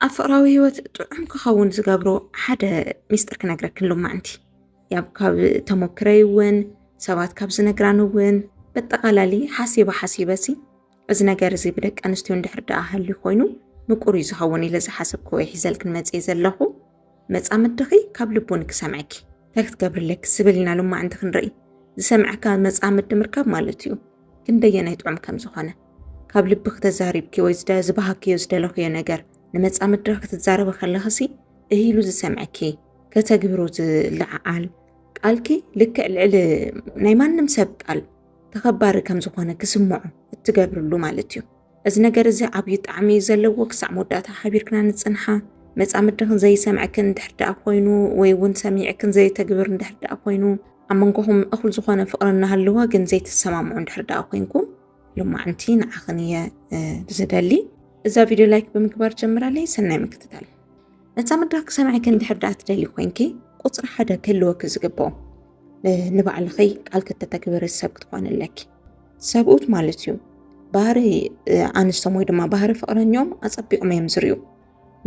أفقراوي هوت طعم كخون زقابرو حدا ميستر كنقرأ كلهم معنتي ياب كاب تموكريون سوات كاب زنقرانوون بتقلالي حاسيبة سي إذا نجار زي بدك أنستيون دحر دا أهل خوينو مقوري زخوني لزا حسب كوي حزالك المتزيز اللهو متأمد دخي كاب لبونك سامعك تاكت قبر لك سبلنا لما عندك نرأي زسامعك متأمد دمركاب مالتيو كن ديانا يطعم كم زخانة كاب لبخ تزاريبكي ويزدا زباهكي يزدا لخي نجار نمتأمد دخ تتزارب خلهسي إهيلو زسامعكي كتجبرو لعقال قالكي لك العل نايمان نمسب قال تخبار كم زخانة كسمعو تجبر له مالتيو إذا نجار زي عبيط عمي زلوا كسع مدة حبير كنا نتصنحا متأمد دخ زي سامعكن دحر أخوينو ويون سامعكن زي تجبر دحر أخوينو أمنكم أخل زخانة فقرنا هاللوا جن زي السماع دحر أخوينكم لما عنتين عخنية زدلي إذا فيديو لايك بمكبار جمرة لي سنة مكتتال نتأمد دخ سامعكن دحر أتدلي خوينكي قطر حدا كله كزقبو نبع الخي قال كتتكبر السبت خوان لك سابقوت مالتيو ባህሪ ኣንስቶም ወይ ድማ ባህሪ ፍቅረኞም ኣጸቢቆም እዮም ዝርዩ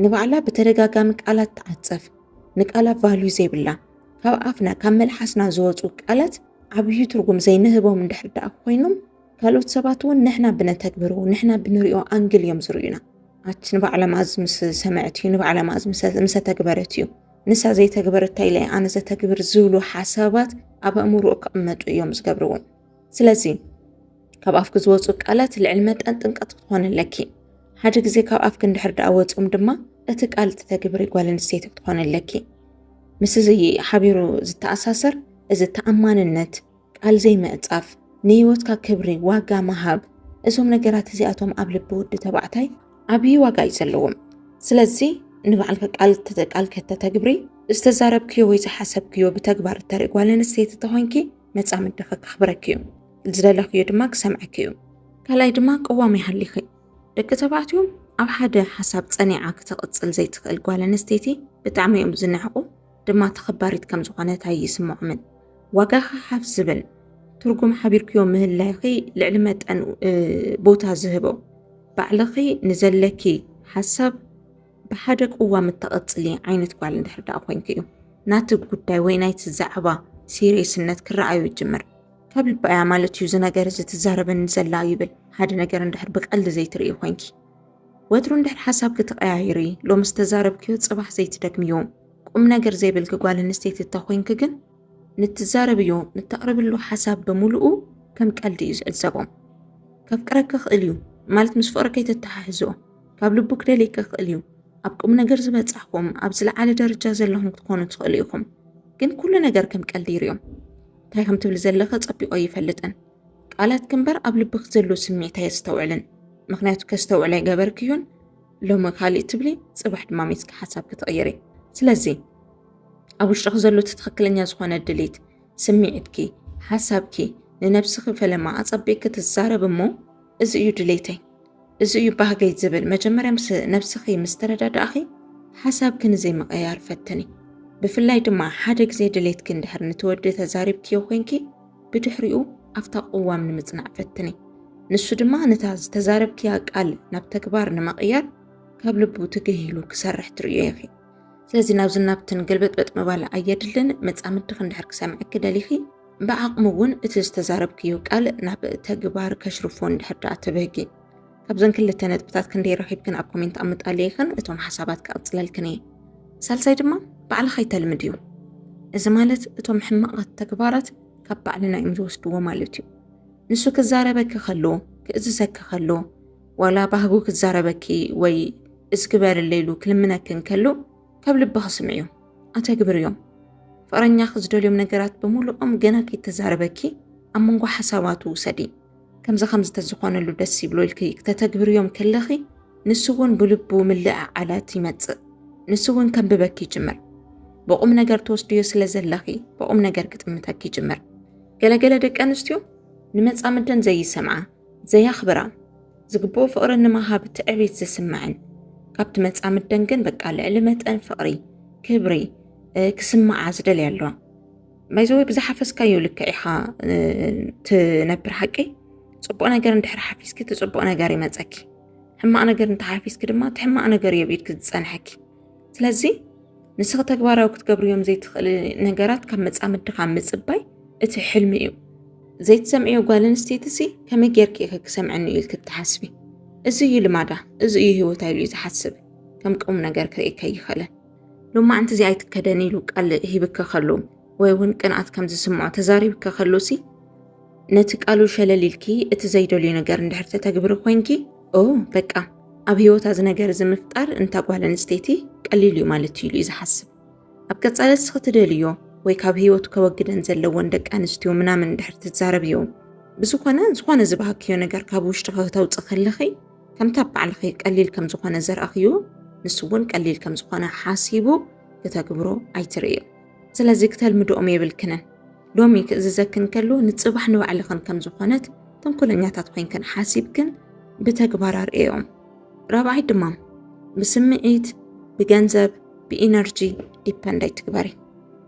ንባዕላ በተደጋጋሚ ቃላት ተዓጸፍ ንቃላት ቫልዩ ዘይብላ ካብ ኣፍና ካብ መልሓስና ዝወፁ ቃላት ዓብይ ትርጉም ዘይንህቦም እንድሕር ደኣ ኮይኖም ካልኦት ሰባት እውን ንሕና ብነተግብሮ ንሕና ብንሪኦ ኣንግል እዮም ዝርዩና ኣች ንባዕላ ማዝ ምስ ሰማዕት እዩ ንባዕላ ማዝ ምስ ተግበረት እዩ ንሳ ዘይተግበረት ኢለ ኣነ ዘተግብር ዝብሉ ሓሳባት ኣብ ኣእምሮኡ ክቕመጡ እዮም ዝገብርዎ ስለዚ ካብ ኣፍክ ዝወፁ ቃላት ልዕል መጠን ጥንቀት ክትኾን ኣለኪ ሓደ ግዜ ካብ ኣፍክ እንድሕር ደኣ ወፁም ድማ እቲ ቃል ተተግብሪ ጓል ኣንስተይቲ ክትኾን ኣለኪ ምስ እዚ ሓቢሩ ዝተኣሳሰር እዚ ተኣማንነት ቃል ዘይምዕፃፍ ንሂወትካ ክብሪ ዋጋ መሃብ እዞም ነገራት እዚኣቶም ኣብ ልቢ ወዲ ተባዕታይ ዓብይ ዋጋ እዩ ዘለዎም ስለዚ ንባዕልካ ቃል ከተተግብሪ ዝተዛረብክዮ ወይ ዝሓሰብክዮ ብተግባር እተርኢ ጓል ኣንስተይቲ ተኾንኪ መጻምድ ድኻ ከኽብረኪ እዩ ዝደለኽዮ ድማ ክሰምዐክ እዩ ካልኣይ ድማ ቅዋም ይሃሊኺ ደቂ ተባዕትዮም ኣብ ሓደ ሓሳብ ፀኒዓ ክትቕፅል ዘይትኽእል ጓል ኣንስተይቲ ብጣዕሚ እዮም ዝንሕቑ ድማ ተኸባሪት ከም ዝኾነት ኣይስምዖምን ዋጋኻ ሓፍ ዝብል ትርጉም ሓቢርክዮ ምህላይኺ ልዕሊ መጠን ቦታ ዝህቦ ባዕልኺ ንዘለኪ ሓሳብ ብሓደ ቅዋም እተቐፅሊ ዓይነት ጓል እንድሕር ደኣ ኮይንኪ እዩ ናቲ ጉዳይ ወይ ናይቲ ዛዕባ ሲሪየስነት ክረኣዩ ይጅምር ካብ ልባያ ማለት እዩ ዝነገር ዝትዛረበን ዘላ ይብል ሓደ ነገር እንድሕር ብቀልዲ ዘይትርኢ ኮይንኪ ወትሩ እንድሕር ሓሳብ ክትቀያይሪ ሎም ዝተዛረብክዮ ጽባሕ ዘይትደክምዮ ቁም ነገር ዘይብልክ ጓል ኣንስተይቲ እተኮይንክ ግን ንትዛረብዮ ንተቕርብሉ ሓሳብ በሙሉኡ ከም ቀልዲ እዩ ዝዕዘቦም ከፍቅረክ ክእል እዩ ማለት ምስ ፍቅረከ ይተተሓሕዝኦ ካብ ልቡ ክደልይክ ክእል እዩ ኣብ ቁም ነገር ዝበፅሕኩም ኣብ ዝለዓለ ደረጃ ዘለኹም ክትኮኑ ትኽእሉ ኢኹም ግን ኩሉ ነገር ከም ቀልዲ ይርዮም እንታይ ከም ትብል ዘለኸ ፀቢቆ ይፈልጥን ቃላት ክንበር ኣብ ልብክ ዘሎ ስምዒት የስተውዕልን ምክንያቱ ከስተውዕለ ይገበርክዮን ሎሚ ካልእ ትብሊ ጽባሕ ድማ ሚስኪ ሓሳብ ክትቕይሪ ስለዚ ኣብ ውሽጥክ ዘሎ ትክክለኛ ዝኾነ ድሌት ስምዒትኪ ሓሳብኪ ንነብስኺ ፈለማ ኣጸቢቅክ ትዛረብ እሞ እዚ እዩ ድሌተይ እዚ እዩ ባህገይ ዝብል መጀመርያ ምስ ነብስኺ ምስ ተረዳዳእኺ ሓሳብኪ ንዘይ ምቕያር ፈትኒ ብፍላይ ድማ ሓደ ግዜ ድሌትኪ እንድሕር ንትወዲ ተዛሪብክዮ ኮይንኪ ብድሕሪኡ ኣፍታ ቅዋም ንምጽናዕ ፈትኒ ንሱ ድማ ነታ ዝተዛረብክያ ቃል ናብ ተግባር ንምቕያር ካብ ልቡ ትግሂሉ ክሰርሕ ትርእዮ ኢኺ ስለዚ ናብዚ ናብትን ገልበጥበጥ ምባል ኣየድልን መጻምድኽ እንድሕር ክሰምዕክ ደሊኺ ብዓቕሚ እውን እቲ ዝተዛረብክዮ ቃል ናብ ተግባር ከሽርፎ እንድሕር ደኣ ትብህጊ ካብዘን ክልተ ነጥብታት ክንደይ ረኺብክን ኣብ ኮሜንት ኣምጣልይኽን እቶም ሓሳባት ክቕፅለልክን እየ ሳልሳይ ድማ ባዕልኻ ይተልምድ እዩ እዚ ማለት እቶም ሕማቓት ተግባራት ካብ ባዕልና እዮም ዝወስድዎ ማለት እዩ ንሱ ክዛረበኪ ከሎ ክእዝዘኪ ከሎ ዋላ ባህጉ ክዛረበኪ ወይ እዝግበርለይሉ ክልምነክን ከሎ ካብ ልብኻ ስምዕ እዩ ኣተግብር እዮም ፍቅረኛኽ ዝደልዮም ነገራት ብምሉኦም ገና ከይተዛረበኪ ኣብ መንጎ ሓሳባቱ ውሰዲ ከምዚ ተዝኾነሉ ደስ ይብሎ ኢልኪ ክተተግብርዮም ከለኺ ንሱ እውን ብልቡ ምልዕዓላት ይመጽእ ንሱ እውን ከንብበኪ ይጅምር በቁም ነገር ተወስድዮ ስለ ዘለኺ በቁም ነገር ክጥምተኪ ይጅምር ገለገለ ደቂ ኣንስትዮ ንመጻምደን ዘይሰምዓ ዘያኽብራ ዝግብኦ ፍቅሪ ንምሃብ ትዕቢት ዝስምዐን ካብቲ መጻምደን ግን በቃ ልዕሊ መጠን ፍቅሪ ክብሪ ክስምዓ ዝደልያ ኣለዋ ማይዘወይ ብዝሓፈስካዮ ልክዕ ኢኻ ትነብር ሓቂ ጽቡቕ ነገር እንድሕር ሓፊስኪ ትጽቡቕ ነገር ይመጸኪ ሕማቕ ነገር እንተሓፊዝክ ድማ እቲ ሕማቕ ነገር እዩ ብኢድክ ዝፀንሐኪ ስለዚ ንስኺ ተግባራዊ ክትገብርዮም ዘይትኽእል ነገራት ካብ መጻምድኻ ምጽባይ እቲ ሕልሚ እዩ ዘይትሰምዕዮ ጓል ኣንስተይቲ ከመይ ጌርኪ ኢኺ ክሰምዐኒ እዩ ኢልክ ትሓስቢ እዚ እዩ ልማዳ እዚ እዩ ህይወታ ኢሉ ዝሓስብ ከም ቁም ነገር ክርእየካ ይኽእለን ሎማዓንቲ እዚ ኣይትከደኒ ኢሉ ቃል ሂብካ ከሎ ወይ እውን ቅንኣት ከም ዝስምዖ ተዛሪብካ ከሎ ነቲ ቃሉ ሸለል ኢልኪ እቲ ዘይደልዮ ነገር እንድሕር ተተግብሪ ኮይንኪ በቃ ኣብ ህይወታ እዚ ነገር ምፍጣር እንታ ጓል ኣንስተይቲ ቀሊል እዩ ማለት እዩ ኢሉ ዝሓስብ ኣብ ቀጻሊ ንስኺ ትደልዮ ወይ ካብ ህይወቱ ከወግደን ዘለዎን ደቂ ኣንስትዮ ምናምን እንድሕር ትዛረብዮ ዝኾነ ዝባሃክዮ ነገር ካብ ውሽጢ ከተውፅእ ከለኺ ከምታ ባዕልኺ ቀሊል ከም ዝኾነ ዘርአኽዮ ንሱ እውን ቀሊል ከም ዝኾነ ሓሲቡ ክተግብሮ ኣይትርእዮ ስለዚ ክተልምድኦም የብልክንን ሎሚ ክእዝዘክን ከሎ ንፅባሕ ንባዕልኽን ከም ዝኾነት ተንኮለኛታት ኮይንከን ሓሲብክን ብተግባር ኣርእዮም ራብዓይ ድማ ብስምዒት ብገንዘብ ብኢነርጂ ዲፐንድ ኣይትግበሪ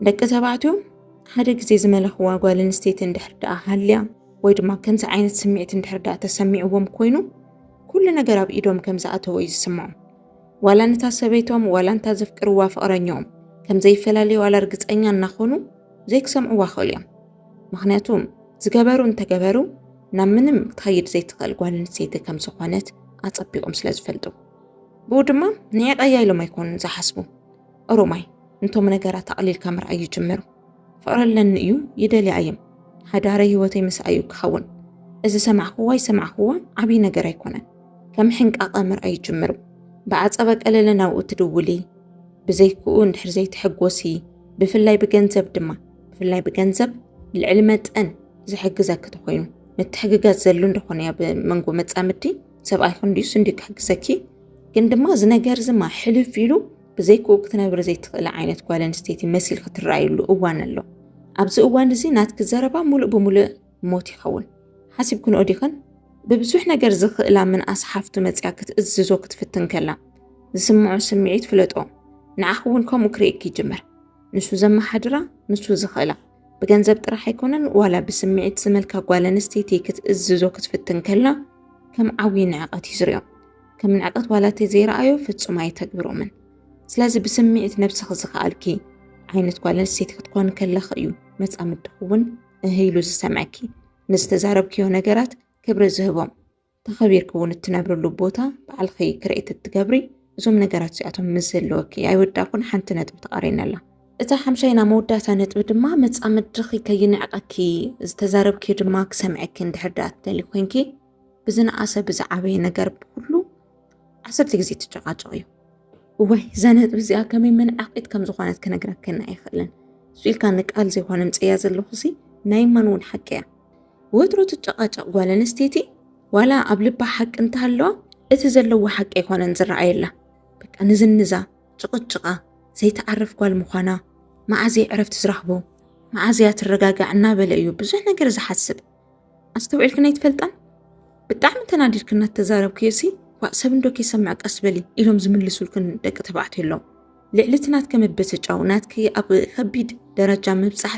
ደቂ ተባዕትዮ ሓደ ግዜ ዝመለኽዋ ጓል ኣንስተይቲ እንድሕር ደኣ ሃልያ ወይ ድማ ከምዚ ዓይነት ስምዒት እንድሕር ደኣ ተሰሚዕዎም ኮይኑ ኩሉ ነገር ኣብ ኢዶም ከም ዝኣተወ እዩ ዝስምዖም ዋላ ነታ ሰበይቶም ዋላ እንታ ዘፍቅርዋ ፍቕረኛኦም ከም ዘይፈላለዩ ዋላ ርግፀኛ እናኾኑ ዘይክሰምዕዋ ክእሉ እዮም ምክንያቱም ዝገበሩ እንተገበሩ ናብ ምንም ክትኸይድ ዘይትኽእል ጓል ኣንስተይቲ ከም ዝኾነት ኣጸቢቖም ስለ ዝፈልጡ ብኡ ድማ ንዕቐያ ኢሎም ኣይኮኑን ዝሓስቡ ሮማይ እንቶም ነገራት ኣቕሊልካ ምርኣይ ይጅምሩ ፍቕረለኒ እዩ ይደልያ እየ ሓዳረ ህይወተይ ምስኣ እዩ ክኸውን እዚ ሰማዕኽዋ ይሰማዕኽዋ ዓብዪ ነገር ኣይኮነን ከም ሕንቃቐ ምርኣይ ይጅምሩ ብዓፀበ ቀለለ ናብኡ ትድውሊ ብዘይክኡ እንድሕር ዘይትሕጎሲ ብፍላይ ብገንዘብ ልዕሊ መጠን ዝሕግዘክ ተኮይኑ ምትሕግጋዝ ዘሎ እንደኾነ ያ ብመንጎ መጻምዲ ሰብኣይ ክንዲዩስ እንዲ ክሕግዘኪ ግን ድማ እዚ ነገር ዝማ ሕልፍ ኢሉ ብዘይክኡ ክትነብር ዘይትኽእል ዓይነት ጓል ኣንስተይቲ መሲል ክትረኣየሉ እዋን ኣሎ ኣብዚ እዋን እዚ ናትክ ዘረባ ሙሉእ ብሙሉእ ሞት ይኸውን ሓሲብክን ኦዲኽን ብብዙሕ ነገር ዝኽእላ ምንኣስ ሓፍቱ መፅያ ክትእዝዞ ክትፍትን ከላ ዝስምዖ ስምዒት ፍለጦ ንዓኽ እውን ከምኡ ክርእየኪ ይጅምር ንሱ ዘመሓድራ ንሱ ዝኽእላ ብገንዘብ ጥራሕ ኣይኮነን ዋላ ብስምዒት ዝመልካ ጓል ኣንስተይቲ ክትእዝዞ ክትፍትን ከላ ከም ዓብዪ ንዕቐት ይዝርዮም ከም ንዕቐት ዋላ ዘይረኣዮ ፍጹም ኣይተግብሮምን ስለዚ ብስምዒት ነብስኺ ዝኽኣልኪ ዓይነት ጓል ኣንስተይቲ ክትኮን ከለኽ እዩ መጻምድኽ እውን እህይሉ ዝሰምዐኪ ንዝተዛረብክዮ ነገራት ክብሪ ዝህቦም ተኸቢርክ እውን እትነብርሉ ቦታ በዓልኺ ክርኢት እትገብሪ እዞም ነገራት እዚኣቶም ምስ ዘለወኪ ኣይወዳእኩን ሓንቲ ነጥቢ ተቃሪነላ እታ ሓምሻይና መወዳእታ ነጥቢ ድማ መጻምድኺ ከይንዕቐኪ ዝተዛረብክዮ ድማ ክሰምዐኪ እንድሕር ደኣ ትደሊ ኮንኪ ብዝነኣሰ ብዝዓበየ ነገር ኩሉ 10 ግዜ ትጨቃጨቕ እዩ ወይ እዛ ነጥቢ እዚኣ ከመይ መንዓቂት ከም ዝኾነት ክነግረከና ኣይኽእልን ስኢልካ ንቃል ዘይኮነ ምፅያ ዘለኹ ናይ ማን እውን ሓቂ እያ ወትሮ ትጨቃጨቕ ጓል ኣንስተይቲ ዋላ ኣብ ልባ ሓቂ እንተሃለዋ እቲ ዘለዎ ሓቂ ኣይኮነን ዝረኣየላ በቃ ንዝንዛ ጭቕጭቓ ዘይተዓርፍ ጓል ምዃና መዓዝያ ዕረፍቲ ዝረኽቦ መዓዝያ ትረጋጋዕ እናበለ እዩ ብዙሕ ነገር ዝሓስብ ኣስተውዒልክን ኣይትፈልጣን ብጣዕሚ ተናዲድክ እናተዛረብክዮ ሰብ እንዶ ከይሰምዕ ቀስ በሊ ኢሎም ዝምልሱልክን ደቂ ተባዕትዮ ኣለው ልዕልቲ ናትከ ምብስጫው ናትኪ ኣብ ከቢድ ደረጃ ምብፃሕ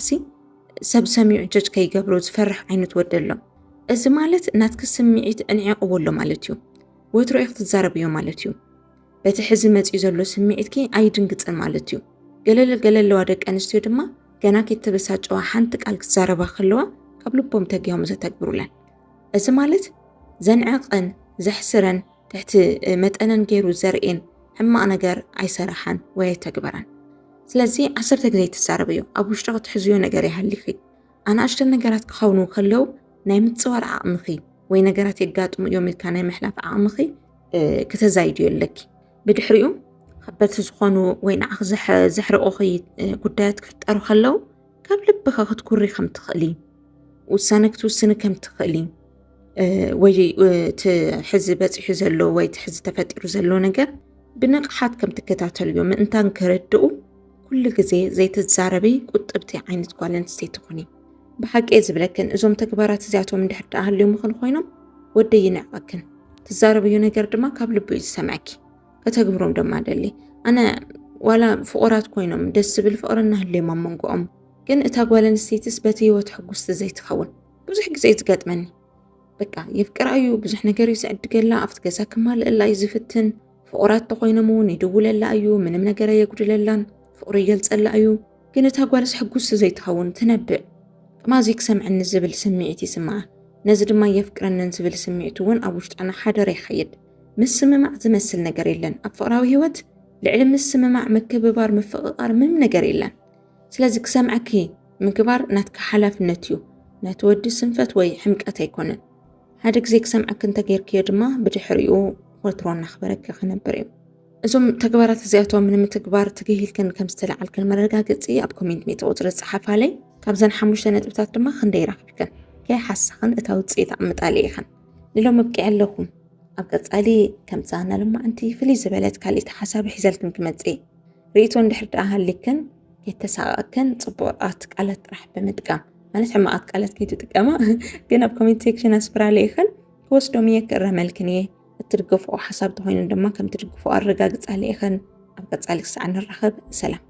ሰብ ሰሚዑ ጀጅ ከይገብሮ ዝፈርሕ ዓይነት ወዲ ኣሎ እዚ ማለት ናትክ ስምዒት እንዕቕቦሎ ማለት እዩ ወትሮ ኢኽ ትዛረብዮ ማለት እዩ በቲ ሕዚ መፅኡ ዘሎ ስምዒትኪ ኣይድንግፅን ማለት እዩ ገለለዋ ደቂ ኣንስትዮ ድማ ገና ከይተበሳጨዋ ሓንቲ ቃል ክዛረባ ከለዋ ካብ ልቦም ተግዮም ዘተግብሩለን እዚ ማለት ዘንዕቐን ዘሕስረን ትሕቲ መጠነን ገይሩ ዘርእን ሕማቕ ነገር ኣይሰራሓን ወይ ኣይተግበራን ስለዚ 10 ግዜ ትዛረብዮ ኣብ ውሽጢ ክትሕዝዮ ነገር ይሃሊኺ ኣናእሽተን ነገራት ክኸውኑ ከለው ናይ ምፅዋር ዓቕምኺ ወይ ነገራት የጋጥሙ እዮም ኢልካ ናይ ምሕላፍ ዓቕምኺ ክተዛይድዮ ኣለኪ ብድሕሪኡ ከበድቲ ዝኾኑ ወይ ንዓኽ ዘሕርቑኺ ጉዳያት ክፍጠሩ ከለው ካብ ልብኻ ክትኩሪ ከም ትኽእሊ ውሳነ ክትውስኒ ከም ትኽእሊ ወይ ትሕዚ በፂሑ ዘሎ ወይ ትሕዚ ተፈጢሩ ዘሎ ነገር ብንቕሓት ከም ትከታተልዮ ምእንታን ክረድኡ ኩሉ ግዜ ዘይትዛረቢ ቁጥብቲ ዓይነት ጓል ኣንስተይቲ ኮኒ ብሓቂ ዝብለክን እዞም ተግባራት እዚኣቶም እንድሕር ደኣ ሃልዮም ኮይኖም ወደይ ይንዕቐክን ትዛረብዮ ነገር ድማ ካብ ልቡ እዩ ዝሰምዐኪ ከተግብሮም ድማ ደሊ ኣነ ዋላ ፍቑራት ኮይኖም ደስ ዝብል ፍቕሪ እናሃልዮም ኣብ መንጎኦም ግን እታ ጓል ኣንስተይቲስ በቲ ህይወት ሕጉስቲ ዘይትኸውን ብዙሕ ግዜ ዝገጥመኒ በቃ የፍቅራዩ ብዙሕ ነገር ይስዕድገላ ኣብቲ ገዛ ክማልአላ እዩ ዝፍትን ፍቑራት ተኾይኖም እውን ይድውለላ እዩ ምንም ነገር የጉድለላን ፍቕሪ ይገልጸላ እዩ ግን እታ ጓልስ ሕጉስ ዘይትኸውን ትነብዕ ቅማዚ ክሰምዕኒ ዝብል ስምዒት ይስምዓ ነዚ ድማ የፍቅረንን ዝብል ስምዒት እውን ኣብ ውሽጣና ሓደረ ይኸይድ ምስምማዕ ዝመስል ነገር የለን ኣብ ፍቕራዊ ህይወት ልዕሊ ምስምማዕ ምክብባር ምፍቕቓር ምንም ነገር የለን ስለዚ ክሰምዐኪ ምግባር ናትካ ሓላፍነት እዩ ናቲ ወዲ ስንፈት ወይ ሕምቀት ኣይኮነን ሓደ ግዜ ክሰምዐክ እንተጌርክዮ ድማ ብድሕሪኡ ወትሮ እናኽበረኪ ክነብር እዩ እዞም ተግባራት እዚኣቶም ንምትግባር ትግሂልክን ከም ዝተለዓልክን መረጋገፂ ኣብ ኮሜንት ሜታ ቁፅሪ ፀሓፋለይ ካብዘን 5 ነጥብታት ድማ ክንደይ ረኺብክን ከይሓሳኽን እታ ውፅኢት ኣምጣሊ ኢኸን ንሎም ኣብቂዕ ኣለኹም ኣብ ቀፃሊ ከምፃና ልማዓንቲ ፍልይ ዝበለት ካልእቲ ሓሳብ ሒዘልክን ክመፅእ ርእቶ እንድሕር ደኣ ሃሊክን ከይተሳቐቅክን ፅቡቓት ቃላት ጥራሕ ብምጥቃም ማለት ሕማቓት ቃላት ከይትጥቀማ ግን ኣብ ኮሜንት ሴክሽን ኣስፍራለይ ኢኸን ክወስዶም እየ ክእረመልክን እየ እትድገፍኦ ሓሳብ ተኾይኑ ድማ ከም ትድግፍኦ ኣረጋግፃለይ ኢኸን ኣብ ቀፃሊ ክሳዕ ንራኸብ ሰላም